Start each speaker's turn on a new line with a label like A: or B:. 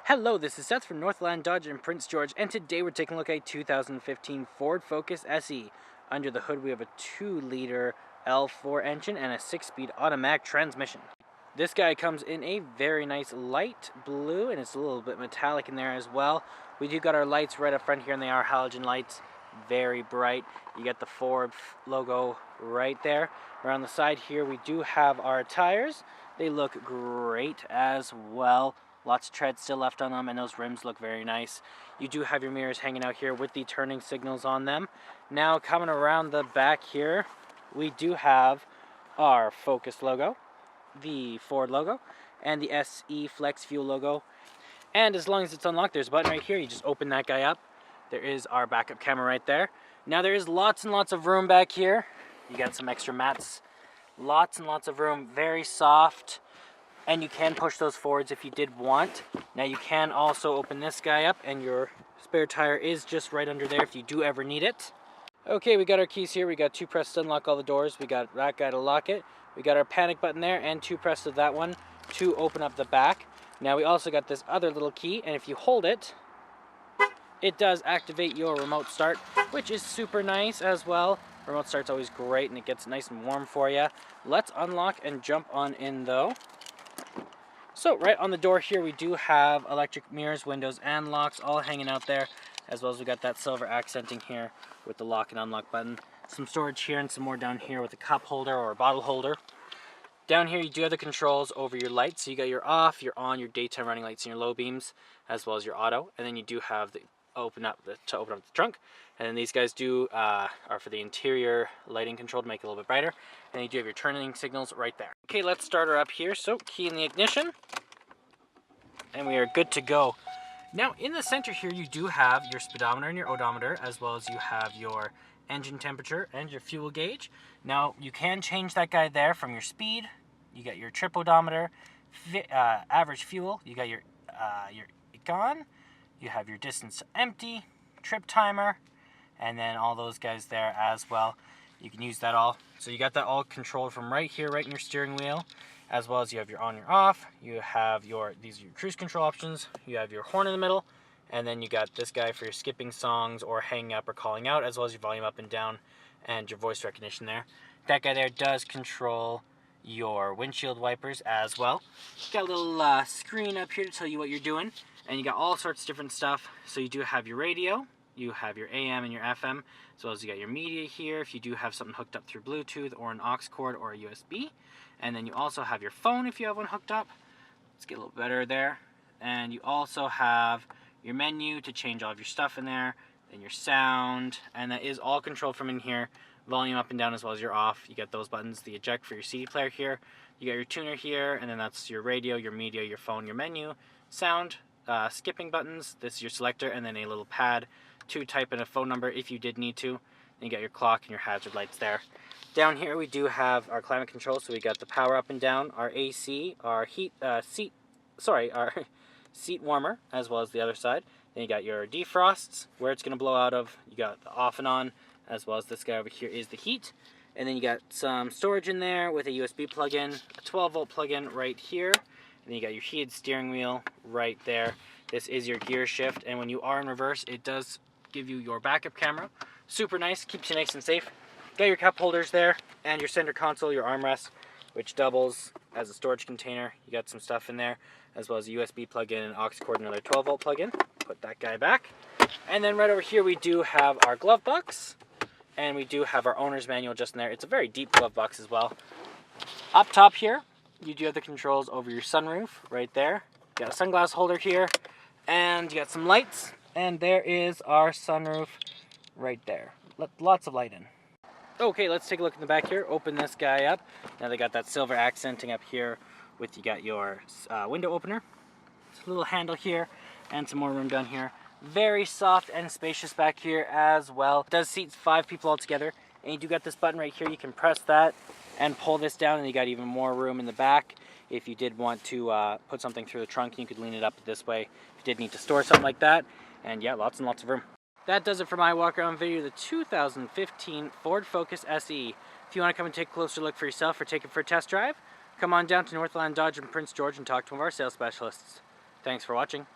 A: Hello, this is Seth from Northland Dodge in Prince George, and today we're taking a look at a 2015 Ford Focus SE. Under the hood we have a 2-liter L4 engine and a 6-speed automatic transmission. This guy comes in a very nice light blue, and it's a little bit metallic in there as well. We do got our lights right up front here, and they are halogen lights, very bright. You get the Ford logo right there. Around the side here we do have our tires. They look great as well. Lots of tread still left on them, and those rims look very nice. You do have your mirrors hanging out here with the turning signals on them. Now coming around the back here, we do have our Focus logo, the Ford logo, and the SE Flex Fuel logo. And as long as it's unlocked, there's a button right here. You just open that guy up. There is our backup camera right there. Now there is lots and lots of room back here. You got some extra mats. Lots and lots of room, very soft. And you can push those forwards if you did want. Now you can also open this guy up, and your spare tire is just right under there if you do ever need it. Okay, we got our keys here. We got 2 presses to unlock all the doors. We got that guy to lock it. We got our panic button there, and 2 presses of that one to open up the back. Now we also got this other little key, and if you hold it, it does activate your remote start, which is super nice as well. Remote start's always great, and it gets nice and warm for you. Let's unlock and jump on in though. So right on the door here we do have electric mirrors, windows, and locks all hanging out there, as well as we got that silver accenting here with the lock and unlock button. Some storage here and some more down here with a cup holder or a bottle holder. Down here you do have the controls over your lights. So you got your off, your on, your daytime running lights, and your low beams, as well as your auto. And then you do have the open up the trunk. And then these guys are for the interior lighting control to make it a little bit brighter. And you do have your turning signals right there. Okay, let's start her up here. So key in the ignition, and we are good to go. Now in the center here you do have your speedometer and your odometer, as well as you have your engine temperature and your fuel gauge. Now you can change that guy there from your speed. You got your trip odometer, average fuel. You got your econ. You have your distance to empty, trip timer, and then all those guys there as well. You can use that all. So you got that all controlled from right here, right in your steering wheel, as well as you have your on, your off. You have these are your cruise control options. You have your horn in the middle, and then you got this guy for your skipping songs or hanging up or calling out, as well as your volume up and down and your voice recognition there. That guy there does control your windshield wipers as well. You got a little screen up here to tell you what you're doing, and you got all sorts of different stuff. So you do have your radio, you have your AM and your FM, as well as you got your media here if you do have something hooked up through Bluetooth or an aux cord or a USB. And then you also have your phone if you have one hooked up. Let's get a little better there. And you also have your menu to change all of your stuff in there, then your sound, and that is all controlled from in here. Volume up and down as well as your off. You get those buttons, the eject for your CD player here. You got your tuner here, and then that's your radio, your media, your phone, your menu, sound, skipping buttons. This is your selector, and then a little pad to type in a phone number if you did need to. Then you got your clock and your hazard lights there. Down here we do have our climate control, so we got the power up and down, our AC, our our seat warmer, as well as the other side. Then you got your defrosts, where it's going to blow out of. You got the off and on, as well as this guy over here is the heat. And then you got some storage in there with a USB plug-in, a 12-volt plug-in right here. And then you got your heated steering wheel right there. This is your gear shift, and when you are in reverse, it does give you your backup camera. Super nice, keeps you nice and safe. Got your cup holders there, and your center console, your armrest, which doubles as a storage container. You got some stuff in there, as well as a USB plug-in, an aux cord, another 12-volt plug-in. Put that guy back. And then right over here we do have our glove box, and we do have our owner's manual just in there. It's a very deep glove box as well. Up top here, you do have the controls over your sunroof right there. You got a sunglass holder here, and you got some lights, and there is our sunroof right there. Lots of light in. Okay, let's take a look in the back here. Open this guy up. Now they got that silver accenting up here with you got your window opener. It's a little handle here and some more room down here. Very soft and spacious back here as well. It does seat 5 people all together. And you do got this button right here. You can press that and pull this down, and you got even more room in the back. If you did want to put something through the trunk, you could lean it up this way if you did need to store something like that. And yeah, lots and lots of room. That does it for my walk around video of the 2015 Ford Focus SE. If you want to come and take a closer look for yourself or take it for a test drive, come on down to Northland Dodge in Prince George and talk to one of our sales specialists. Thanks for watching.